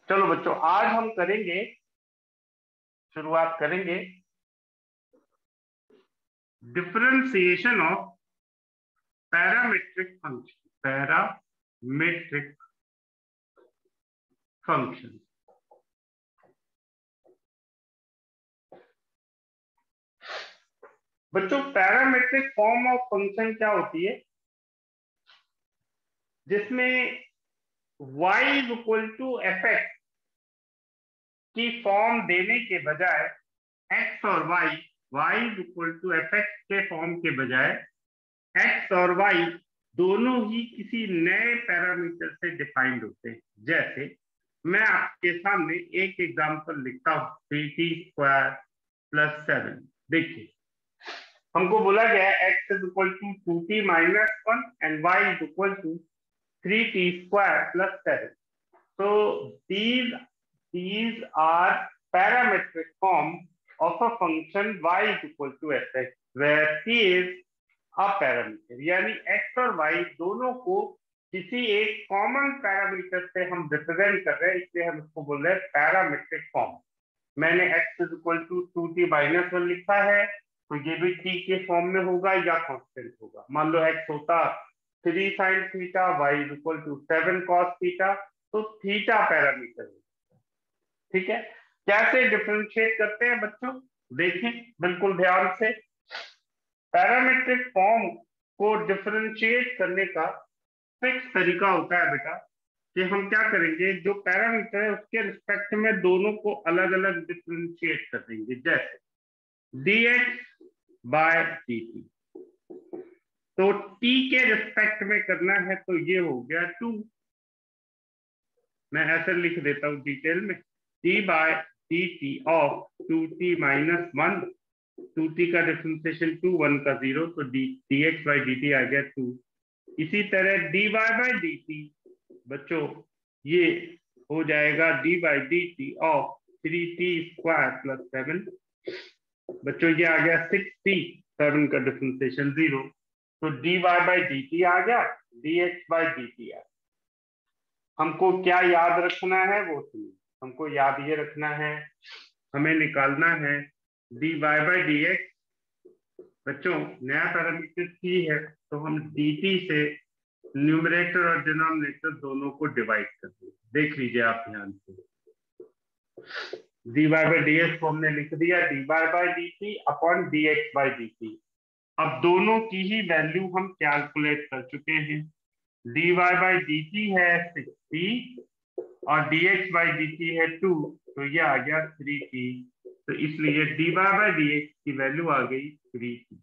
चलो बच्चों, आज हम शुरुआत करेंगे डिफरेंशिएशन ऑफ पैरामीट्रिक फंक्शन। बच्चों, पैरामीट्रिक फॉर्म ऑफ फंक्शन क्या होती है? जिसमें y is equal to fx की फॉर्म देने के बजाय x और y is equal to fx के फॉर्म के बजाय x और y दोनों ही किसी नए पैरामीटर से डिफाइंड होते हैं। जैसे मैं आपके सामने एक एग्जांपल लिखता हूं, 3t² + 7। देखिए, हमको बोला गया है x is equal to 2t - 1 and y is equal to 3t² + 7. So these are parametric form of a function y is equal to fx, where t is a parameter। यानी x और y दोनों को किसी एक common parameter से हम represent कर रहे हैं, इसलिए हम इसको बोल रहे हैं पैरामीट्रिक फॉर्म। मैंने x is equal to 2t - 1 लिखा है, तो ये भी t के फॉर्म में होगा या कांस्टेंट होगा। मान लो x होता 3 sin theta, y is equal to 7 cos theta, तो थीटा पैरामीटर है। ठीक है, कैसे डिफरेंशिएट करते हैं बच्चों? देखें बिल्कुल ध्यान से। पैरामीट्रिक फॉर्म को डिफरेंशिएट करने का फिक्स तरीका होता है बेटा कि हम क्या करेंगे, जो पैरामीटर है उसके रिस्पेक्ट में दोनों को अलग अलग डिफरेंशिएट कर देंगे। जैसे dx/dt, तो t के रिस्पेक्ट में करना है, तो ये हो गया 2। मैं ऐसे लिख देता हूं डिटेल में, d/dt ऑफ 2t - 1, 2t का डिफरेंशिएशन 2, 1 का 0, तो dx/dt आ गया 2। इसी तरह dy/dt बच्चों ये हो जाएगा d/dt ऑफ 3t² + 7। बच्चों ये आ गया 6t, 7 का डिफरेंशिएशन 0, तो dy/dt आ गया, dx/dt आ गया। हमको क्या याद रखना है वो सुनिए। हमको याद ये रखना है, हमें निकालना है dy/dx। बच्चों नया पैरामीटर t है, तो हम dt से न्यूमरेटर और डिनोमिनेटर दोनों को डिवाइड कर दें। देख लीजिए आप ध्यान से, dy/dx को हमने लिख दिया dy/dt अपॉन dx/dt। अब दोनों की ही वैल्यू हम कैलकुलेट कर चुके हैं। dy/dt है 6t और dx/dt है 2, तो ये आ गया 3t। तो इसलिए dy/dx की वैल्यू आ गई 3t।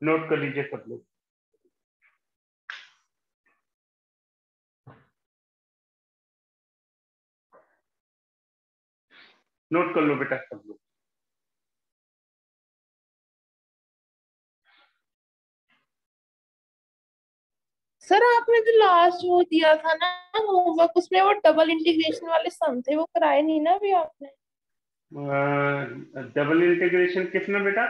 नोट कर लीजिए सब लोग। नोट कर लो बेटा सब लोग। सर आपने जो लास्ट वो दिया था ना होमवर्क, उसमें वो डबल इंटीग्रेशन वाले सम थे, वो कराए नहीं ना अभी आपने? डबल इंटीग्रेशन किसमें बेटा?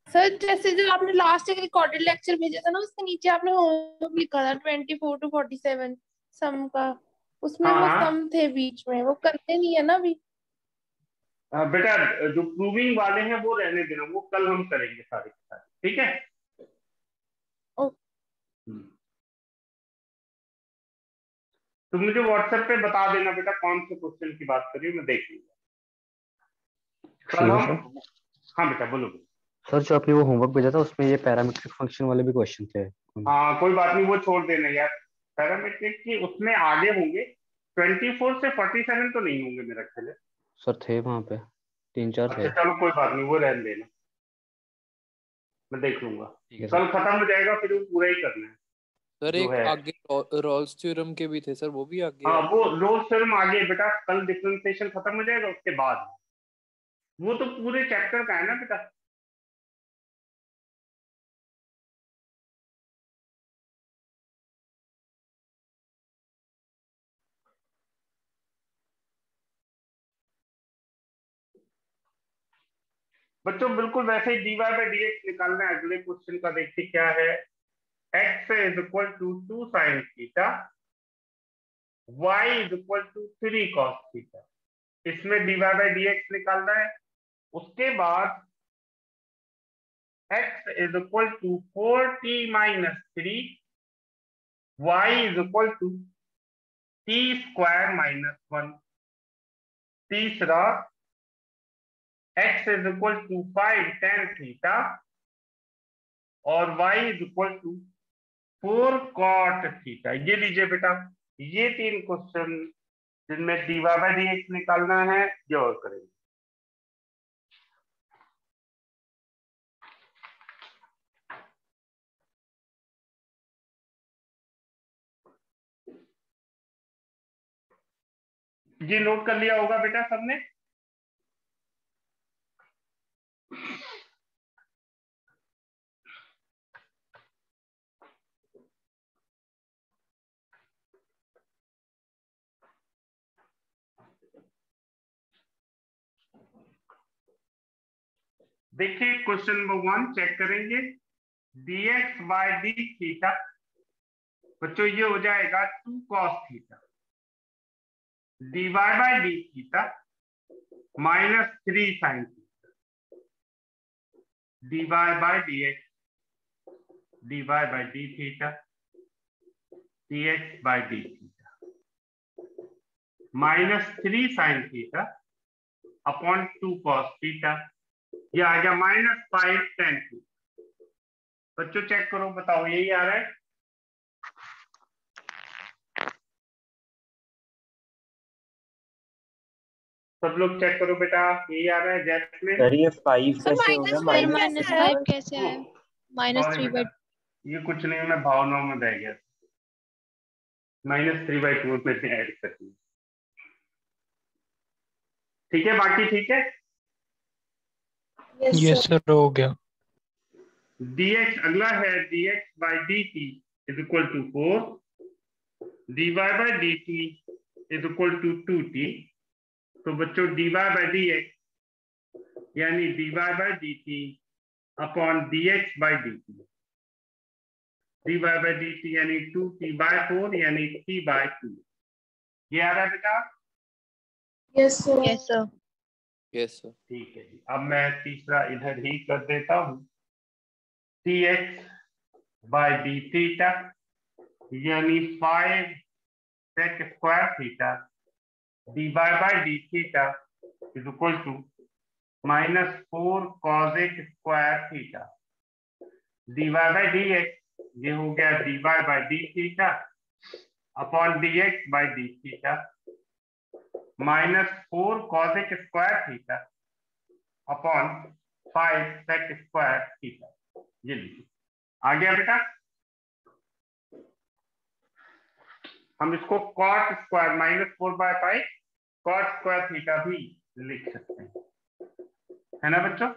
सर जैसे जो आपने लास्ट एक रिकॉर्डेड लेक्चर भेजा था ना, उसके नीचे आपने होमवर्क लिखा था 24 to 47 सम का, उसमें हाँ वो हाँ सम थे बीच में, वो करते नहीं है ना अभी? बेटा, जो प्रूविंग वाले हैं वो रहने देना, वो कल हम करेंगे सारे के सारे। ठीक है। ओ, तो मुझे व्हाट्सएप पे बता देना बेटा कौन से क्वेश्चन की बात करिए, मैं देख लूंगा कल हेलो हम। सर। हाँ बेटा बोलो। सर जो आपने वो होमवर्क भेजा था उसमें ये पैरामीट्रिक फंक्शन वाले भी क्वेश्चन थे। हाँ कोई बात नहीं, वो छोड़ देना यार। पैरामीट्रिक की उसमें आगे होंगे, 24 से 47 तो नहीं होंगे मेरा ख्याल है। सर थे वहाँ पे 3-4 अच्छा थे। चलो कोई बात नहीं, वो रहने देना, मैं देख लूंगा। ठीक है कल सर। खत्म हो जाएगा, फिर वो पूरा ही करना है सर जो एक है। आगे रॉल्स थ्योरम के भी थे सर, वो भी आगे हाँ है। वो रोज फिल्म आगे बेटा, कल डिफरेंशिएशन खत्म हो जाएगा, उसके बाद वो तो पूरे चैप्टर का है ना बेटा। बच्चों बिल्कुल वैसे ही dy/dx निकालना है। अगले क्वेश्चन का देखिए क्या है। x is equal to 2 sin theta y is equal to 3 cos theta. इसमें dy बाई dx निकालना है। उसके बाद x is equal to 4t minus 3, y is equal to t square minus 1। तीसरा x is equal to 5 tan theta और y is equal to 4 cot theta. ये लीजिए बेटा, ये 3 क्वेश्चन जिनमें dy बाई dx निकालना है, ये और करेंगे। ये नोट कर लिया होगा बेटा सबने? देखिए क्वेश्चन नंबर 1 चेक करेंगे। dx बाय डी थीटा, बच्चों ये हो जाएगा 2 cos theta. dy by d theta minus 3 sin theta. dy by dx, dy by d theta, dx by d theta minus 3 sin theta upon 2 cos theta. ये आ गया minus 5 tan theta. बच्चों check करो, बताओ यही आ रहा है? सब लोग चेक करो बेटा, यही आ रहा है? जैस्मिन सर ये 5 सर कैसे हो गया? माइनस 5 कैसे है? माइनस सॉरी 3 बाई बेटा, ये कुछ नहीं, मैं भावनाओं में बह गया। माइनस 3/2 में से ऐड करती है। ठीक है, बाकी ठीक है? यस सर हो गया। dx अगला है, dx by d t is equal to 4, dy by d t is equal to 2t। तो बच्चों dy बाई dx यानी dy by d t upon dx by d t. dy by d t यानी 2t by 4 यानी 3/2। ये आ रहा है बेटा? Yes sir. Yes sir. ठीक है जी। अब मैं तीसरा इधर ही कर देता हूँ। dx बाई डी थीटा यानी 5 sec square theta dy by d theta is equal to minus 4 cosec square theta. dy by dx ये हो गया dy by d theta upon dx by d theta minus 4 cosec square theta upon 5 sec square theta. ये लीजिए, आ गया बेटा? हम इसको cot square minus 4/5 cot square theta भी लिख सकते हैं, है ना बच्चों?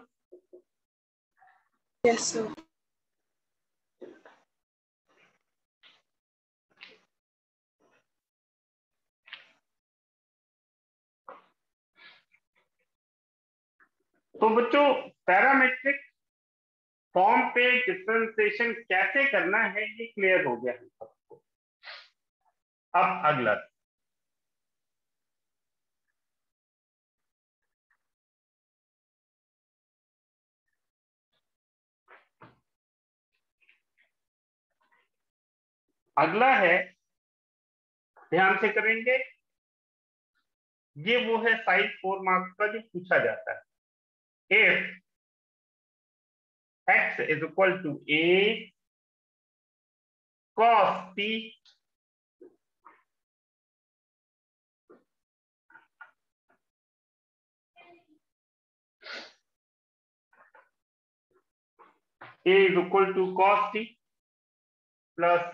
Yes sir. तो बच्चों पैरामेट्रिक फॉर्म पे डिफरेंशिएशन कैसे करना है ये क्लियर हो गया है सबको। अब अगला, अगला है, ध्यान से करेंगे। ये वो है साइड 4 मार्क्स का जो पूछा जाता है। If x is equal to a cos t a is equal to cos t plus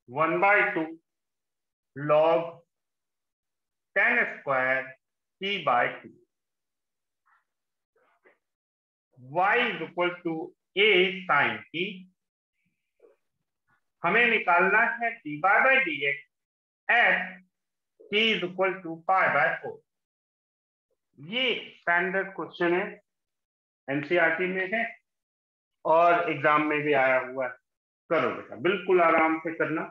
1/2 log tan square t by 2, y is equal to a sin t। हमें निकालना है dy by dx at t is equal to pi/4। ये standard question है, NCERT में है और exam में भी आया हुआ है। करो बेटा, बिल्कुल आराम से करना।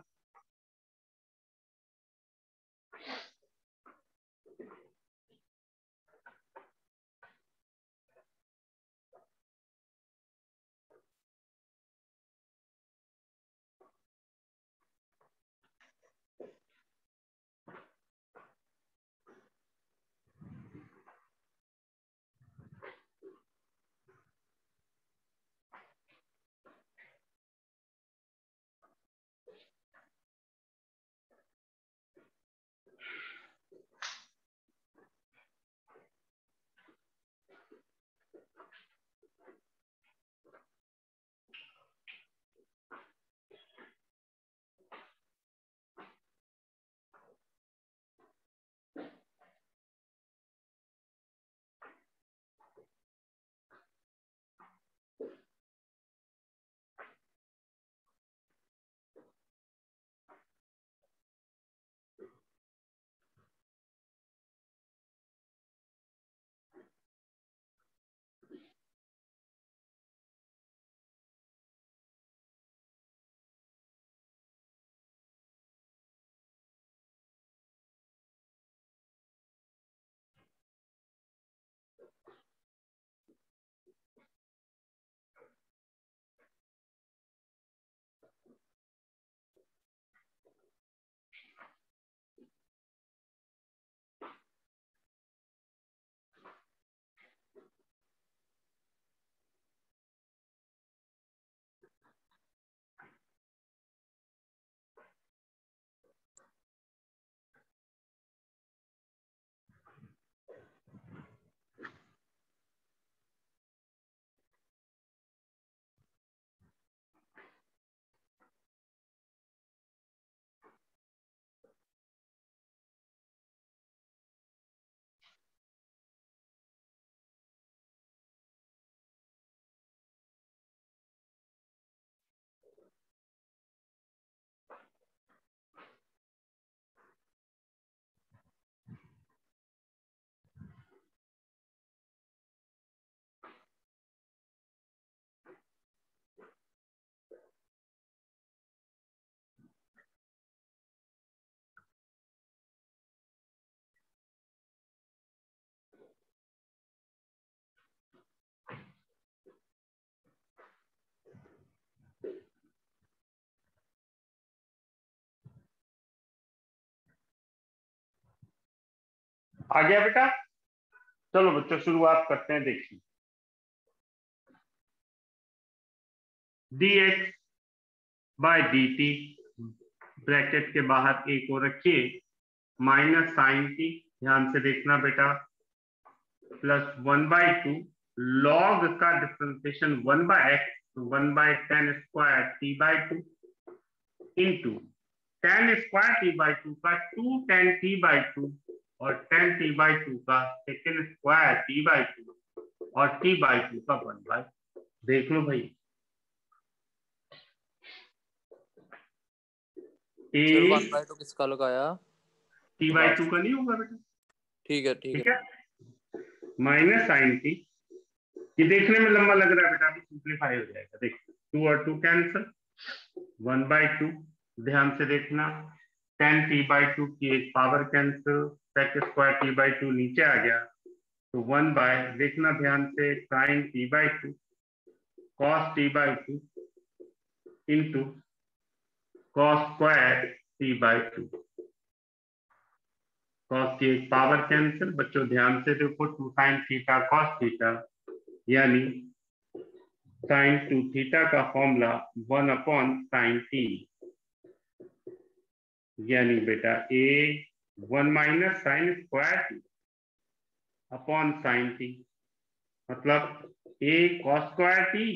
आ गया बेटा? चलो बच्चों शुरुआत करते हैं। देखिए dx बाय dt ब्रैकेट के बाहर एक को रखिए माइनस साइन टी, ध्यान से देखना बेटा, प्लस 1/2 लॉग का differentiation 1/x, 1/10 square t/2 into tan square t/2 का 2 tan t/2 और tan t/2 का सेकेंड स्क्वायर t/2 और t/2 का 1/, देख लो भाई। सर 1/2 किसका लगाया? t/2 का नहीं होगा बेटा? ठीक है ठीक ठीक है। है, माइनस साइन टी, ये देखने में लंबा लग रहा है बेटा, अभी सिंप्लीफाई हो जाएगा। देख 2 और 2 कैंसिल, 1/2, ध्यान से देखना, tan t/2 की एक power cancel, sec square t/2 नीचे आ गया, तो 1/, देखना ध्यान से, sin t/2 cos t/2 into cos square t/2, cos की एक पावर कैंसिल, बच्चों ध्यान से देखो, 2 sin थीटा cos थीटा, यानी sin 2 थीटा का फॉर्मूला 1/sin t, यानी बेटा a 1 minus sine square T upon sine T, मतलब a cos square T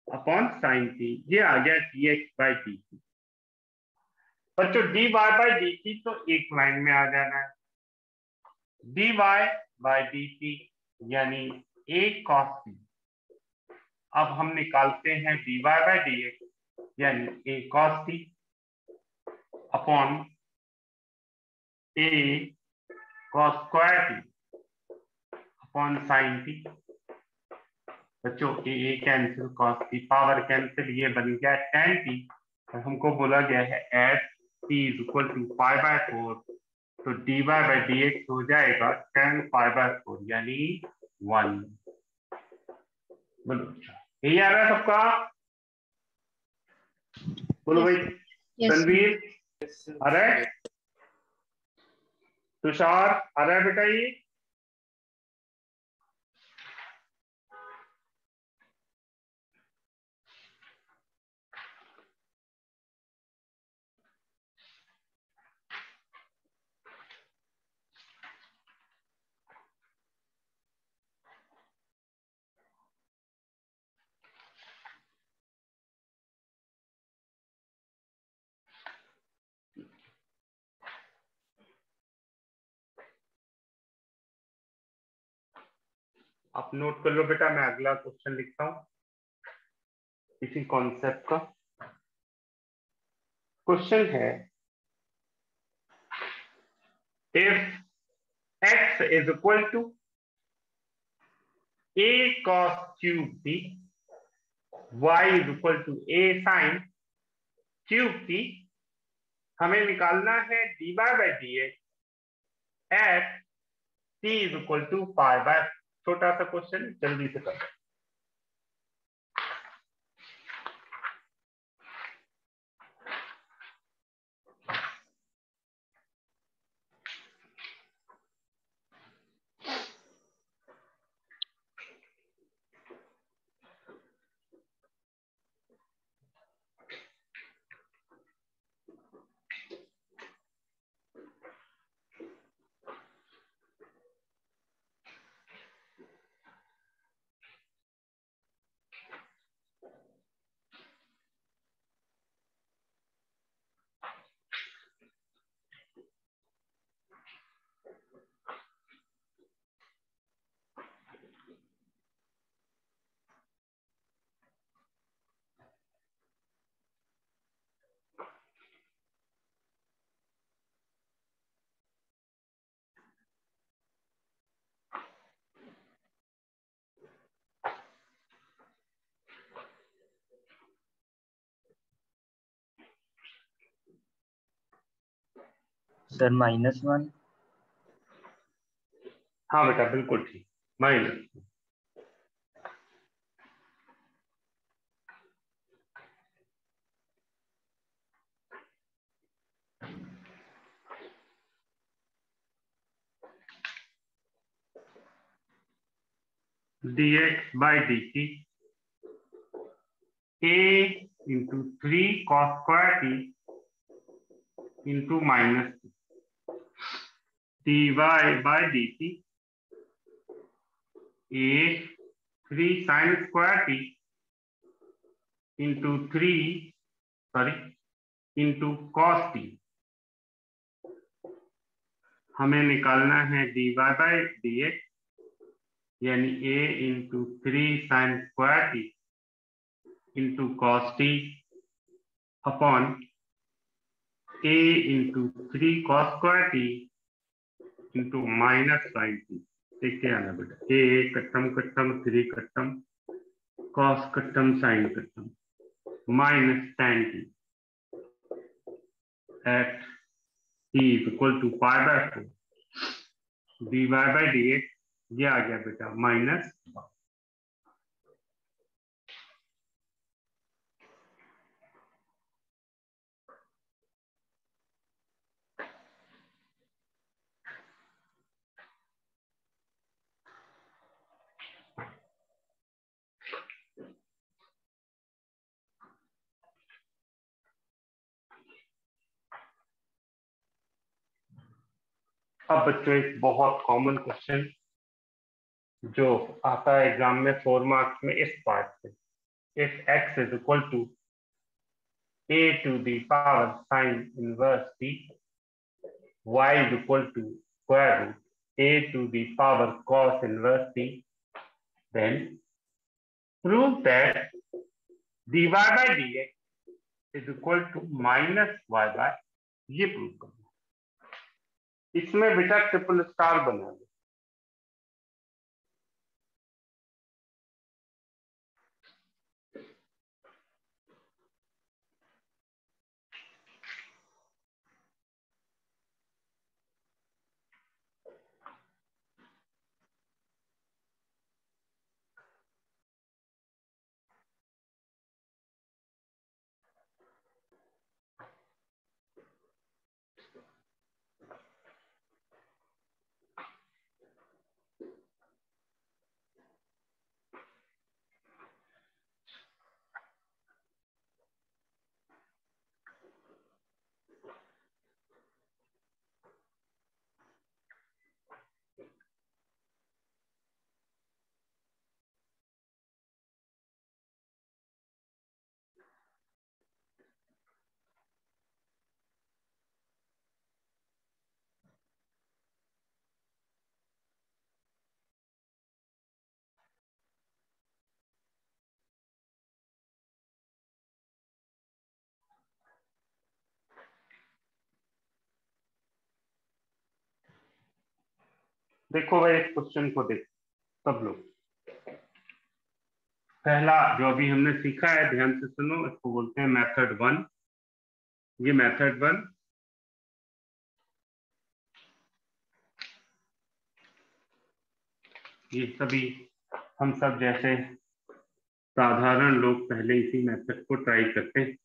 upon sine T, ये आ गया dx बाई dt। बच्चों dy बाई dt तो एक लाइन में आ जाना है, dy बाई dt यानी a cos t। अब हम निकालते हैं dy बाई dx यानी a cos t upon a cos square T upon sine T. बच्चों a कैंसिल, cos की पावर कैंसिल, ये बन गया tan t, और हमको बोला गया है at t is equal to π/4, तो dy बाई dx हो जाएगा tan π/4 यानी 1। बोलो यही आ रहा है सबका? बोलो भाई। तनवीर आ रहा है? तुषार आ रहा है बेटा? ये आप नोट कर लो बेटा, मैं अगला क्वेश्चन लिखता हूं इसी कॉन्सेप्ट का। क्वेश्चन है if x is equal to a cos cube t, y is equal to a sin cube t, हमें निकालना है dy by dx at t is equal to π/, छोटा सा क्वेश्चन, जल्दी से कर। सर -1। हाँ बेटा बिल्कुल ठीक, minus. dx by dt a into 3 cos square t into minus dy by dt a 3 sin square t into cos t। हमें निकालना है dy by dx यानी a into 3 sin square t into cos t upon a into 3 cos square t into minus sin t। देखते आना बेटा, a कट्टम कट्टम 3 कट्टम cos कट्टम sin कट्टम minus tan t at t is equal to pi by 4 dy by dx ये आ गया बेटा minus. अब बच्चों एक बहुत कॉमन क्वेश्चन जो आता है एग्जाम में 4 मार्क्स में इस पार्ट से, if x is equal to a to the power sin inverse t, y is equal to square root a to the power cos inverse t, then prove that dy by dx is equal to minus y by, ये prove करना। इसमें बेटा triple star बना दो। देखो भाई इस question को देख सब लोग। पहला जो अभी हमने सीखा है ध्यान से सुनो, इसको बोलते हैं मेथड 1। ये मेथड 1 ये सभी हम सब जैसे साधारण लोग पहले इसी मेथड को ट्राई करते हैं।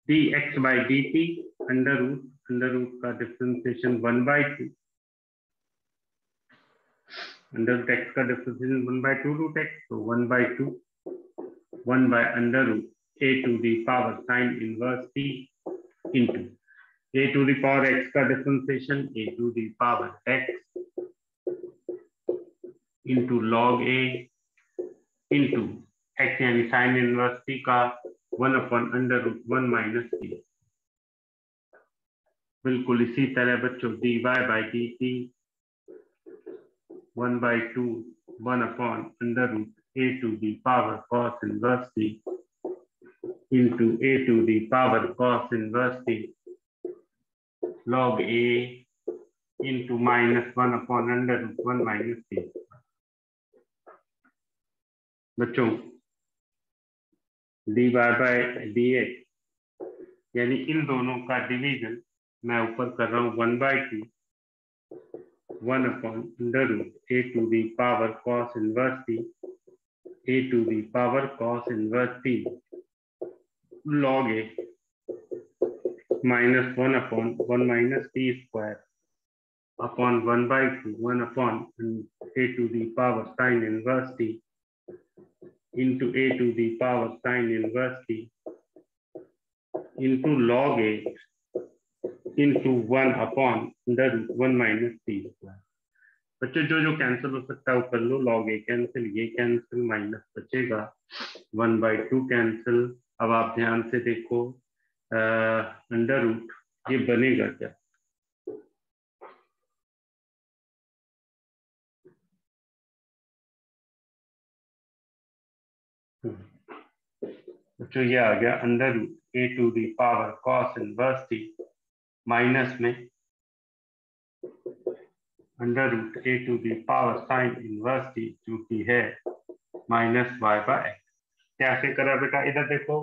dx by dt under root का डिफरेंशिएशन 1/2 अंडर रूट x का डिफरेंशिएशन 1/2 रूट x, तो 1/2 1 by under root a to the power sin inverse t into a to the power x का differentiation a to the power x into log a into x यानी sin inverse t का 1 upon under root 1 minus t। बिल्कुल इसी तरह बच्चों dy by dt 1/2 1 upon under root a to the power cos inverse t into a to the power cos inverse t log a into minus 1 upon under root 1 minus t। बच्चों dy by dx यानी इन दोनों का division मैं ऊपर कर रहा हूँ 1/2 1 upon under root a to the power cos inverse t a to the power cos inverse t log a minus 1 upon 1 minus t square upon 1/2 1 upon a to the power sin inverse t into a to the power sin inverse t into log a into 1 upon under root 1 minus t square. बच्चों जो जो cancel हो सकता है वो कर लो, log a cancel, ये cancel, minus बचेगा 1/2 कैंसिल। अब आप ध्यान से देखो अंडर रूट ये बनेगा क्या, बच्चों ये आ गया under root a to the power cos inverse t minus में under root a to the power sine inverse t जो कि है माइनस y/x। कैसे करा बेटा, इधर देखो,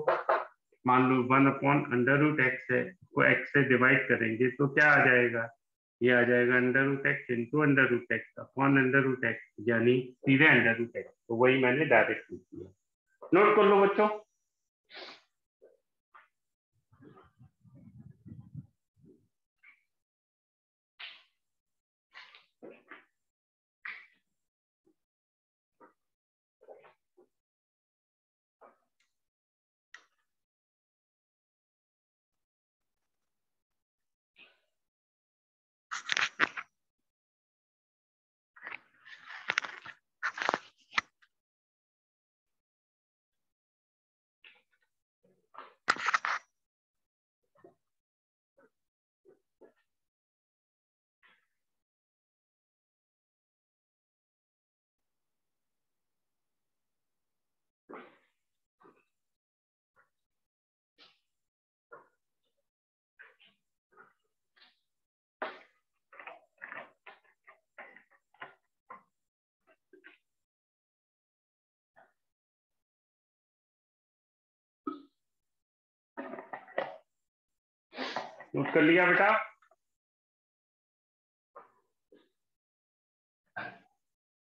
मान लो 1 अपॉन अंडर रूट एक्स है, इसको x से डिवाइड करेंगे तो क्या आ जाएगा, ये आ जाएगा under root x into under root x upon under root x, यानी सीधे अंडर रूट एक्स। तो वही मैंने डायरेक्ट लिख दिया, नोट कर लो बच्चों। नोट कर लिया बेटा,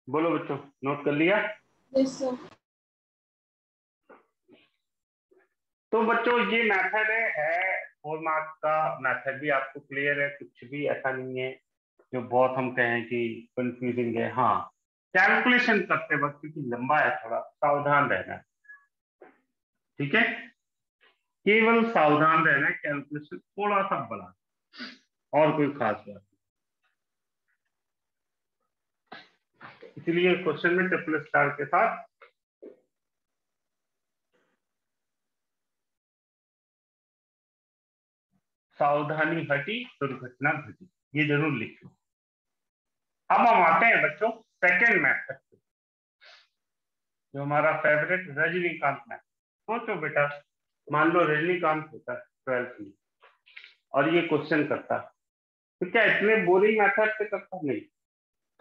बोलो बच्चों, नोट कर लिया? Yes sir. तो बच्चों ये मेथड है 4 मार्क्स का मेथड भी आपको क्लियर है, कुछ भी ऐसा नहीं है जो बहुत हम कहें कि कंफ्यूजिंग है। हाँ, कैलकुलेशन करते वक्त क्योंकि लंबा है थोड़ा सावधान रहना है, ठीक है, केवल सावधान रहना है, कैलकुलेशन थोड़ा सा बड़ा, और कोई खास बात नहीं। इसलिए क्वेश्चन में ट्रिपल स्टार के साथ सावधानी हटी दुर्घटना घटी, ये जरूर लिख लो। अब हम आते हैं बच्चों सेकेंड मेथड पे, जो हमारा फेवरेट रजनीकांत मैथ। सोचो बेटा, मान लो रजनीकांत होता है 12th में और ये क्वेश्चन करता है, तो क्या इतने बोरिंग मेथड से करता? नहीं,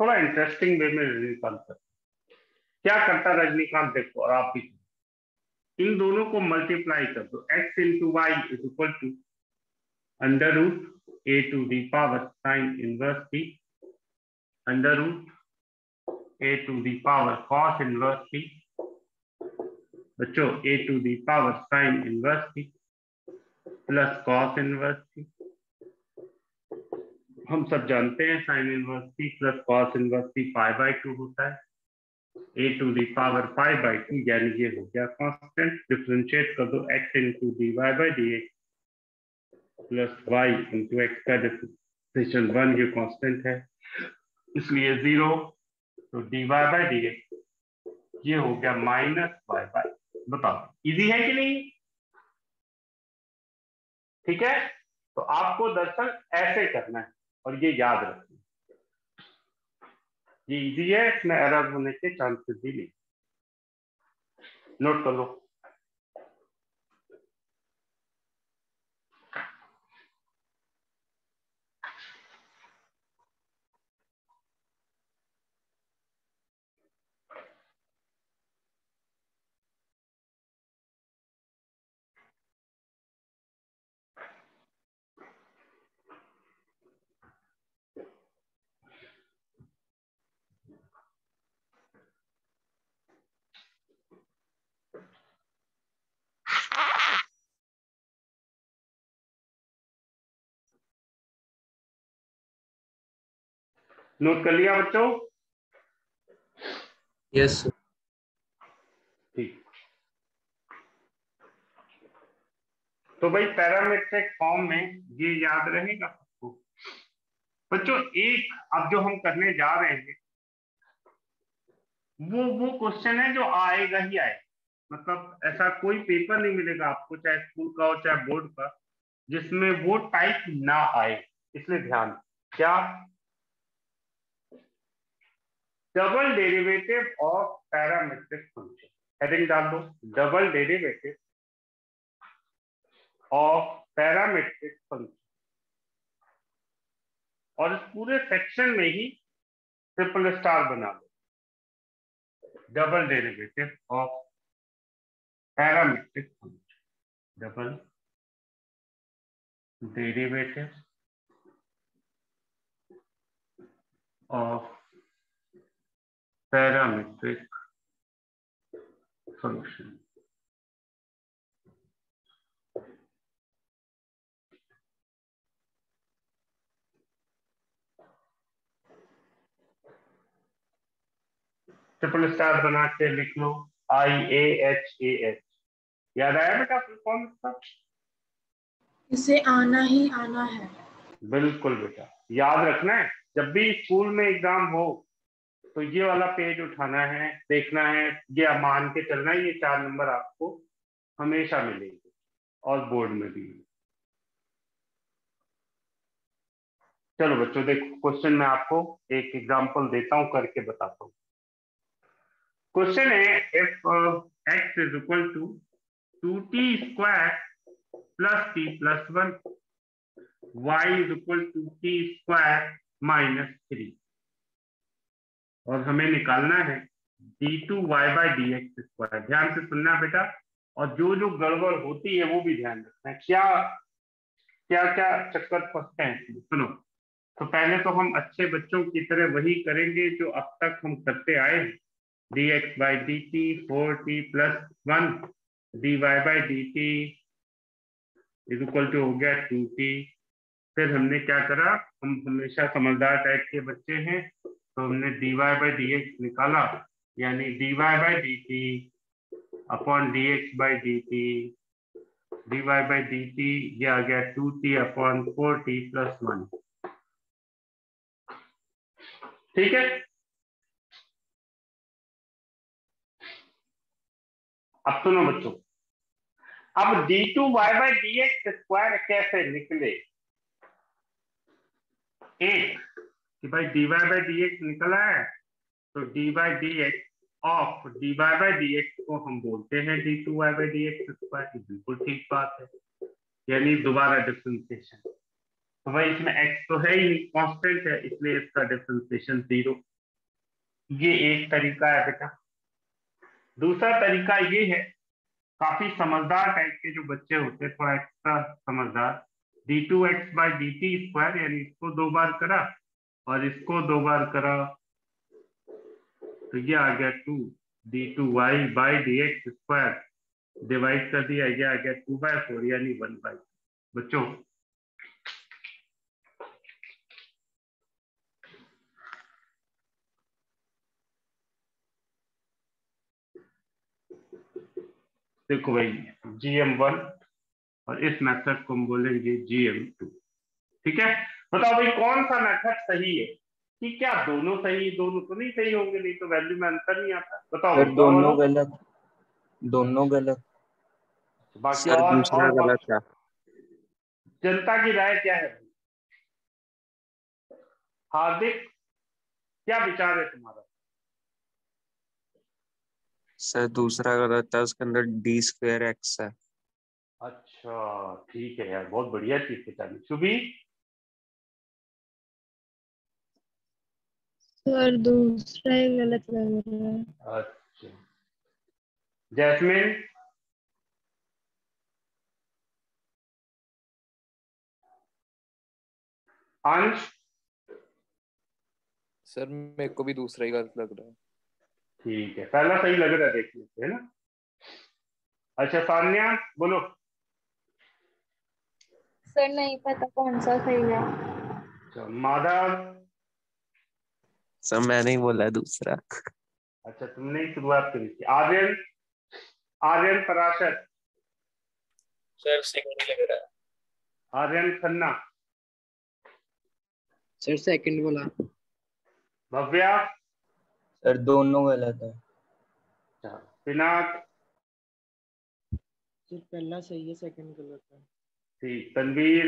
थोड़ा इंटरेस्टिंग वे में रजनीकांत करता। क्या करता रजनीकांत देखो, और आप भी इन दोनों को मल्टीप्लाई कर दो, x into y is equal to under root a to the power sine inverse t under root a to the power cos inverse t, बच्चों a to the power sine inverse t plus cos inverse t। हम सब जानते हैं sine inverse t plus cos inverse t π/2 होता है, a to the power π/2, यानी ये हो गया कांस्टेंट। डिफरेंशिएट कर दो, x into dy by dx plus y into x का डिफरेंशिएशन 1, ये कांस्टेंट है इसलिए 0, तो dy बाई dx ये हो गया माइनस y/। बताओ इजी है कि नहीं? ठीक है, तो आपको दरअसल ऐसे करना है और ये याद रखना, ये इजी है, इसमें एरर होने के चांसेस भी नहीं। नोट कर लो। नोट कर लिया बच्चों? यस ठीक, तो भाई पैरामेट्रिक फॉर्म में ये याद रहेगा सबको। बच्चों एक अब जो हम करने जा रहे हैं वो क्वेश्चन है जो आएगा ही आएगा, मतलब ऐसा कोई पेपर नहीं मिलेगा आपको, चाहे स्कूल का हो चाहे बोर्ड का, जिसमें वो टाइप ना आए। इसलिए ध्यान, क्या double derivative of parametric function, heading डाल दो, double derivative of parametric function, और इस पूरे सेक्शन में ही ट्रिपल स्टार बना दो, double derivative of parametric function, double derivative of parametric function. Triple star बना के लिख लो IAHAH। याद आया बेटा कौन सा? इसे आना ही आना है। बिल्कुल बेटा, याद रखना है जब भी स्कूल में एग्जाम हो तो ये वाला पेज उठाना है, देखना है, ये मान के चलना है, ये 4 नंबर आपको हमेशा मिलेंगे और बोर्ड में भी। चलो बच्चों देखो क्वेश्चन में आपको एक एग्जांपल देता हूं, करके बताता हूं। क्वेश्चन है if x is equal to 2t square plus t plus 1, y is equal to t square minus 3, और हमें निकालना है d2y बाई dx स्क्वायर। ध्यान से सुनना बेटा, और जो जो गड़बड़ होती है वो भी ध्यान रखना है, क्या क्या क्या चक्कर फंसते हैं इसमें। सुनो, तो पहले तो हम अच्छे बच्चों की तरह वही करेंगे जो अब तक हम करते आए हैं, dx by dt 4t plus 1 dy by dt is equal to हो गया 2t। फिर हमने क्या करा, हम हमेशा समझदार टाइप के बच्चे हैं, तो हमने dy बाई dx निकाला, यानी dy by dt upon dx by dt, dy by dt ये आ गया 2t अपॉन 4t प्लस 1। ठीक है, अब सुनो बच्चों, अब d2y बाई dx स्क्वायर कैसे निकले। एक कि भाई dy बाई dx निकला है, तो dy by dx of dy by dx को हम बोलते हैं d2y बाई dx स्क्वायर। बिल्कुल ठीक बात है, यानी दोबारा डिफरेंशिएशन। तो भाई इसमें x तो है ही नहीं, कांस्टेंट है, इसलिए इसका डिफरेंशिएशन 0। ये एक तरीका है बेटा। दूसरा तरीका ये है, काफी समझदार टाइप के जो बच्चे होते हैं, थोड़ा एक्स्ट्रा समझदार, d2x बाई dt स्क्वायर, यानी इसको 2 बार करा और इसको 2 बार करा, तो ये आ गया 2 d2y by dx square, divide कर दिया, ये आ गया 2/4 यानी 1/4। बच्चों देखो भाई GM1, और इस मेथड को हम बोलेंगे GM2। ठीक है, बताओ भाई कौन सा मेथड सही है? कि क्या दोनों सही? दोनों तो नहीं सही होंगे, नहीं तो वैल्यू में अंतर नहीं आता। बताओ सर भाई, दोनों गलत, दोनों गलत। बाकी सर और दूसरा गलत है। जनता की राय क्या है? हार्दिक क्या विचार है तुम्हारा? सर दूसरा गलत है, उसके अंदर d2x है। अच्छा ठीक है यार, बहुत बढ़िया चीज है। सुबी सर दूसरा ही गलत लग रहा है। अच्छा, जैस्मिन अंश सर मेरे को भी दूसरा ही गलत लग रहा है। ठीक है, पहला सही लग रहा है, देख लेते है ना। अच्छा सान्या बोलो। सर नहीं पता कौन सा सही है। अच्छा माधव। सर मैंने ही बोला है दूसरा। अच्छा तुमने ही शुरुआत करी थी। आर्यन, आर्यन पराशर। सर सेकंड लग रहा है। आर्यन खन्ना, सर सेकंड बोला। भव्या, सर दोनों गलत है। पिनाक, सर पहला सही है, सेकंड गलत है। ठीक, तनवीर,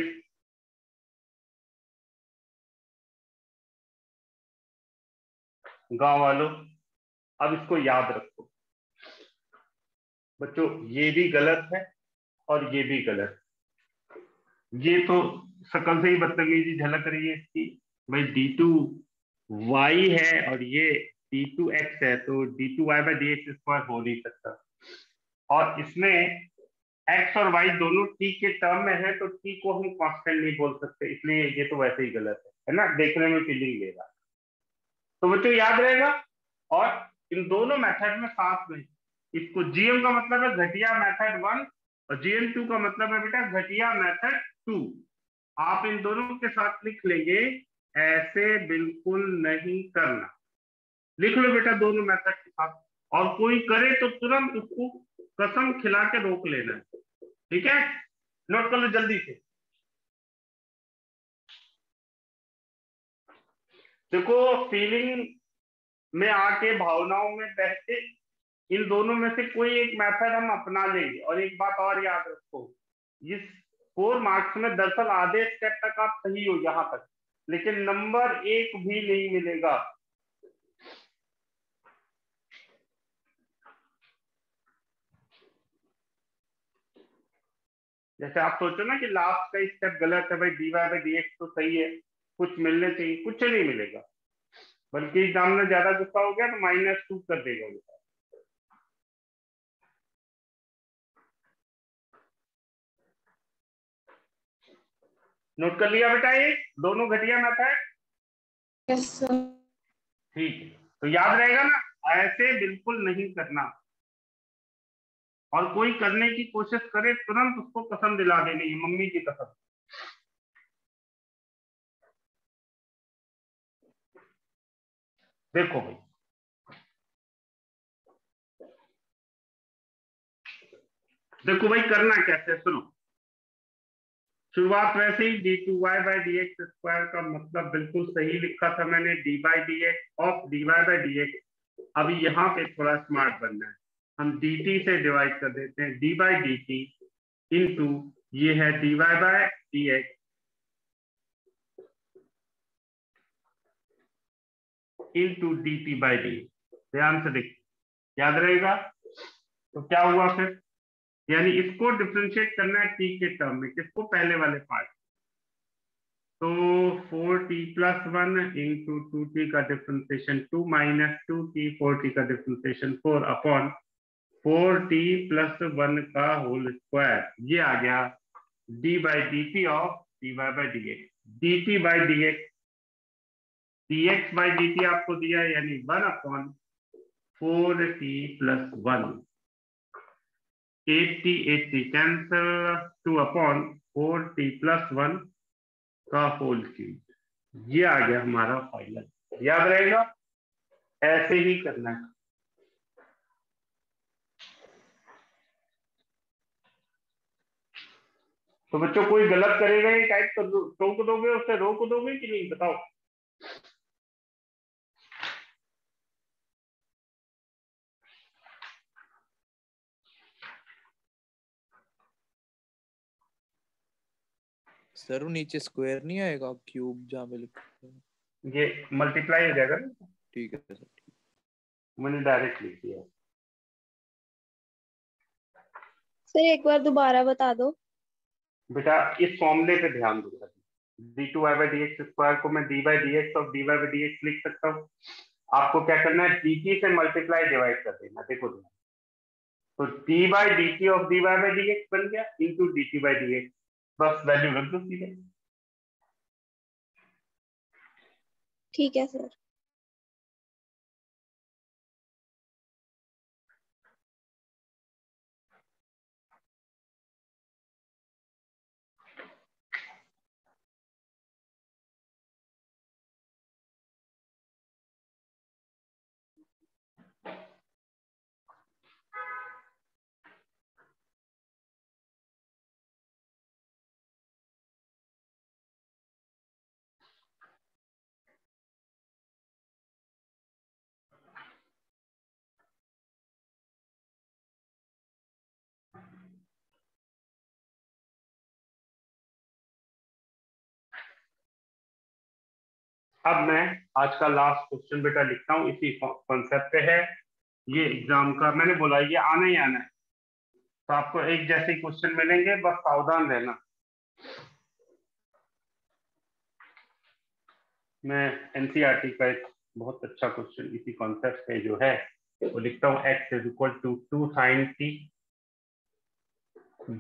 गांव वालों, अब इसको याद रखो बच्चों, ये भी गलत है और ये भी गलत है। ये तो शकल से ही बदतमीजी झलक रही है इसकी, भाई d2y है और ये d2x है, तो d2y/dx² हो नहीं सकता। और इसमें x और y दोनों t के टर्म में है, तो t को हम कांस्टेंट नहीं बोल सकते, इसलिए ये तो वैसे ही गलत है ना, देखने में फीलिंग देगा। तो बच्चों याद रहेगा। और इन दोनों मेथड में साथ में इसको जीएम का मतलब है घटिया मेथड 1 और GM2 का मतलब है बेटा घटिया मेथड 2। आप इन दोनों के साथ लिख लेंगे, ऐसे बिल्कुल नहीं करना। लिख लो बेटा दोनों मेथड के साथ, और कोई करे तो तुरंत उसको कसम खिला के रोक लेना, ठीक है? नोट कर लो जल्दी से। देखो, फीलिंग में आके, भावनाओं में बह के इन दोनों में से कोई एक मेथड हम अपना लेंगे। और एक बात और याद रखो, इस 4 मार्क्स में दरअसल आधे स्टेप तक आप सही हो यहां तक, लेकिन नंबर 1 भी नहीं मिलेगा। जैसे आप सोचो ना कि लास्ट का स्टेप गलत है, भाई dy/dx तो सही है, कुछ मिलने चाहिए, कुछ नहीं मिलेगा, बल्कि एग्जाम में ज्यादा गुस्सा हो गया तो -2 कर देगा बेटा। नोट कर लिया बेटा ये दोनों घटिया मेथड? Yes sir. ठीक है, तो याद रहेगा ना, ऐसे बिल्कुल नहीं करना। और कोई करने की कोशिश करे तुरंत उसको कसम दिला देनी है, मम्मी की कसम। देखो भाई, देखो भाई करना कैसे, सुनो। शुरुआत वैसे ही d2y/dx² का मतलब बिल्कुल सही लिखा था मैंने, d/dx ऑफ dy/dx। अभी यहाँ पे थोड़ा स्मार्ट बनना है, हम dt से डिवाइड कर देते हैं, d/dt इंटू ये है dy/dx इंटू dt/dx। ध्यान से देख, याद रहेगा। तो क्या हुआ फिर, यानी इसको डिफरेंशिएट करना है t के टर्म में, किसको, पहले वाले पार्ट। तो 4t+1 इंटू 2t का डिफरेंशिएशन 2 - 2t, 4t का डिफरेंशिएशन 4 अपॉन 4t+1 का होल स्क्वायर। ये आ गया d/dt of dy/dx। dt/dx, dx/dt आपको दिया यानी 1 upon 4t+1। 80 cancel, 2 upon 4t+1 का होल क्यूब। ये आ गया हमारा फाइनल। याद रहेगा, ऐसे ही करना है। तो बच्चों कोई गलत करेगा ये टाइप तो टोक दोगे, उससे रोक दोगे कि नहीं, बताओ। सर वो नीचे स्क्वायर नहीं आएगा, क्यूब जहाँ पे लिखा है? ये मल्टीप्लाई हो जाएगा ना, ठीक है सर। मैंने डायरेक्ट लिख दिया। सर एक बार दोबारा बता दो। बेटा इस फॉर्मूले पे ध्यान दो, d2y/dx² को मैं d/dx ऑफ dy/dx लिख सकता हूँ। आपको क्या करना है, dt से मल्टीप्लाई डिवाइड कर देना। देखो तो d/dt ऑफ dy/dx बन गया इंटू dt/dx, बस वैल्यू रख दो सीधे। ठीक है सर। अब मैं आज का लास्ट क्वेश्चन बेटा लिखता हूँ, इसी कॉन्सेप्ट पे है ये एग्जाम का। मैंने बोला ये आना ही आना है, तो आपको एक जैसे क्वेश्चन मिलेंगे, बस सावधान रहना। मैं एनसीईआरटी का एक बहुत अच्छा क्वेश्चन इसी कॉन्सेप्ट पे जो है वो लिखता हूँ। x is equal to 2 sin t,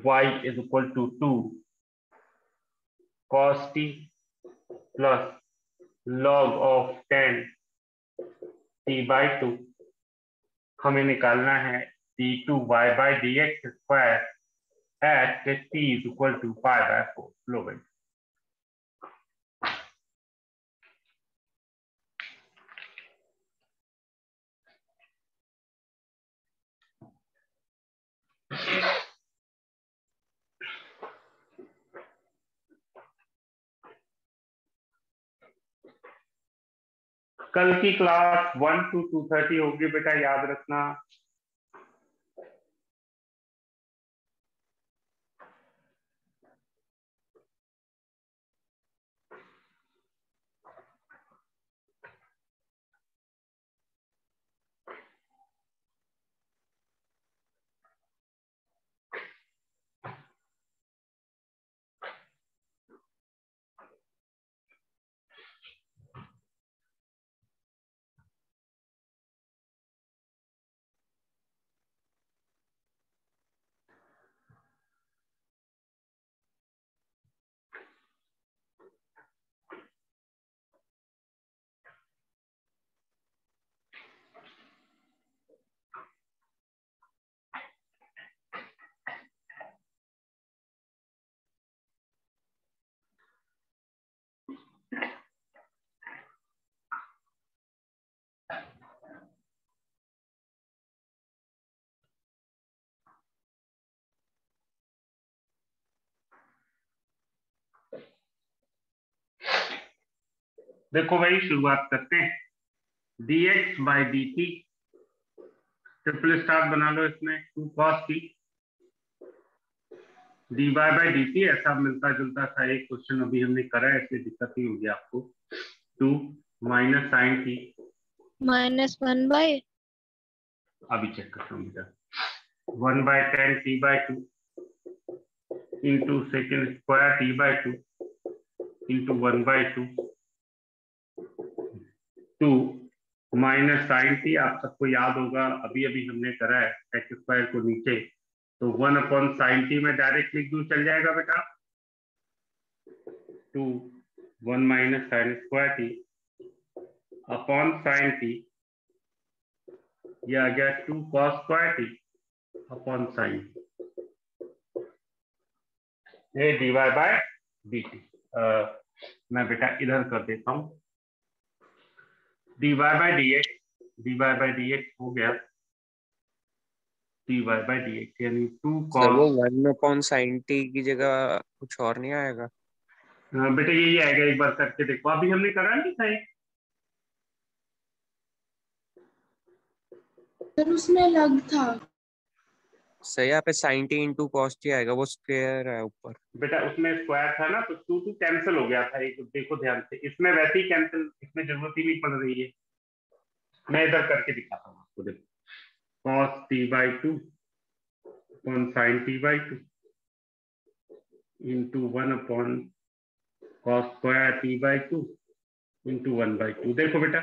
y is equal to 2 cos t plus log of 10 t/2। हमें निकालना है d2y/dx square at t is equal to π/4। लो भाई, कल की क्लास 1 to 2:30 होगी बेटा, याद रखना। देखो भाई, शुरुआत करते हैं। dx/dt ट्रिपल स्टार बना लो इसमें, 2 cos t। dy/dt ऐसा मिलता जुलता सा एक क्वेश्चन अभी हमने करा है, इसलिए दिक्कत नहीं होगी आपको। 2 माइनस साइन t, -1/, अभी चेक करता हूँ बेटा, 1/10 t/2 into second square t/2 into 1/2 2 minus sine t. आप सबको याद होगा, अभी अभी हमने करा है एक्स स्क्वायर को नीचे, तो 1/sin t में डायरेक्ट लिख दूं, चल जाएगा बेटा। 2 1 minus sine square T upon sine T, यह आ गया 2 cos square T upon sine, ये dy/dt। मैं बेटा इधर कर देता हूँ, dy/dx हो गया dy/dx, यानी 2 सर वो cos। 1/sin t की जगह कुछ और नहीं आएगा? बेटा यही आएगा, एक बार करके देखो। अभी हमने करा नहीं था सर उसमें अलग था सर यहाँ पे sin t into cos t आएगा, वो स्क्वायर है ऊपर। बेटा, उसमें स्क्वायर था ना, तो 2 कैंसिल हो गया था। एक देखो ध्यान से, इसमें वैसे ही कैंसिल, इसमें जरूरत ही नहीं पड़ रही है। मैं इधर करके दिखाता हूँ आपको, देखो cos t/2 upon sin t/2 into 1 upon cos square t/2 into 1/2। देखो बेटा,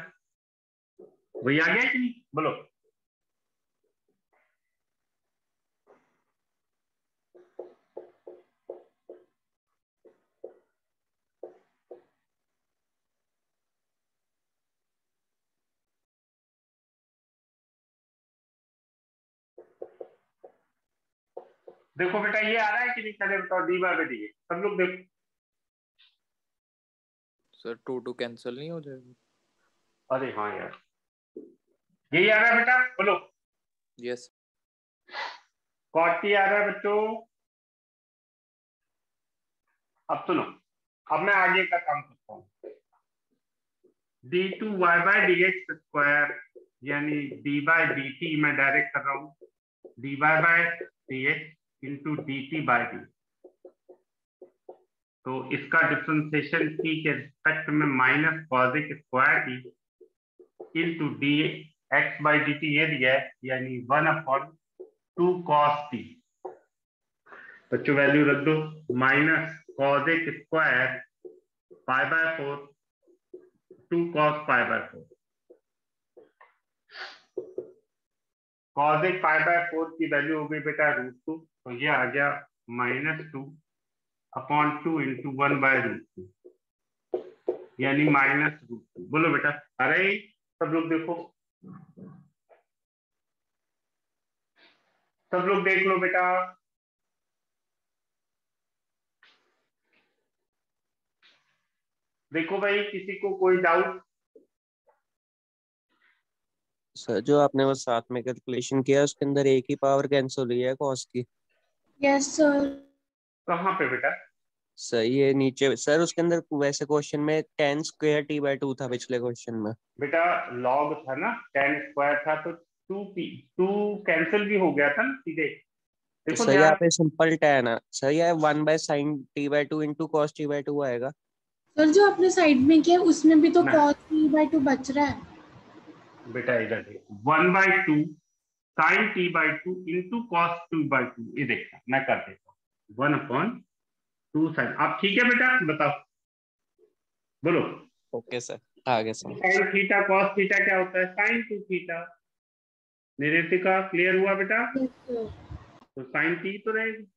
वही आ गया कि नहीं, बोलो। देखो बेटा, ये आ रहा है कि नहीं, पहले बताओ। dy/dx सब लोग देखो। सर 2 कैंसिल नहीं हो जाएगा? अरे हाँ यार, यही आ रहा है बेटा, बोलो। यस। cot t आ रहा है बच्चों। अब सुनो, अब मैं आगे का काम करता हूँ। d2y/dx स्क्वायर यानी d/dt मैं डायरेक्ट कर रहा हूँ, dy/dx इंटू dt/d। तो इसका डिफरेंशिएशन टी के रिस्पेक्ट में minus cosec square t into d x by d t ये दिया है, यानी 1/2 cos टी। बच्चों वैल्यू रख दो, minus cosec square pi by 4 2 cos pi by 4। Cosec pi by 4 की वैल्यू हो गई बेटा √2, तो ये आ गया -2/2 इंटू 1/√2 यानी -√2। बोलो बेटा, अरे सब लोग देखो, सब लोग देख लो बेटा। देखो भाई, किसी को कोई डाउट? सर जो आपने वो साथ में कैलकुलेशन किया उसके अंदर एक ही पावर कैंसिल हुई है कॉस की। Yes sir. कहाँ पे बेटा? सर ये नीचे सर उसके अंदर वैसे क्वेश्चन में tan स्क्वायर t/2 था पिछले क्वेश्चन में। बेटा लॉग था ना, tan स्क्वायर था तो 2 कैंसिल भी हो गया था ना सीधे। देखो सर ध्यान, यहाँ पे सिंपल tan है सर, ये 1/sin t/2 into cos t/2 आएगा। सर जो आपने साइड में किया उसमें भी तो नहीं। cos t/2 बच रहा है। बेटा इधर देखो, 1/2 sin t/2 into cos t/2, ये देखना मैं कर देता हूँ 1/2 sin। आप ठीक है बेटा, बताओ बोलो। ओके सर, आगे sir. sin theta cos theta क्या होता है? sin 2 theta. निरीक्षिका क्लियर हुआ बेटा? तो sin t तो रहेगी,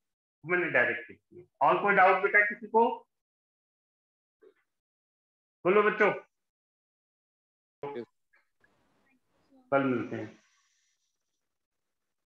मैंने डायरेक्ट लिख दिया। और कोई डाउट बेटा किसी को? बोलो बच्चों, कल मिलते हैं।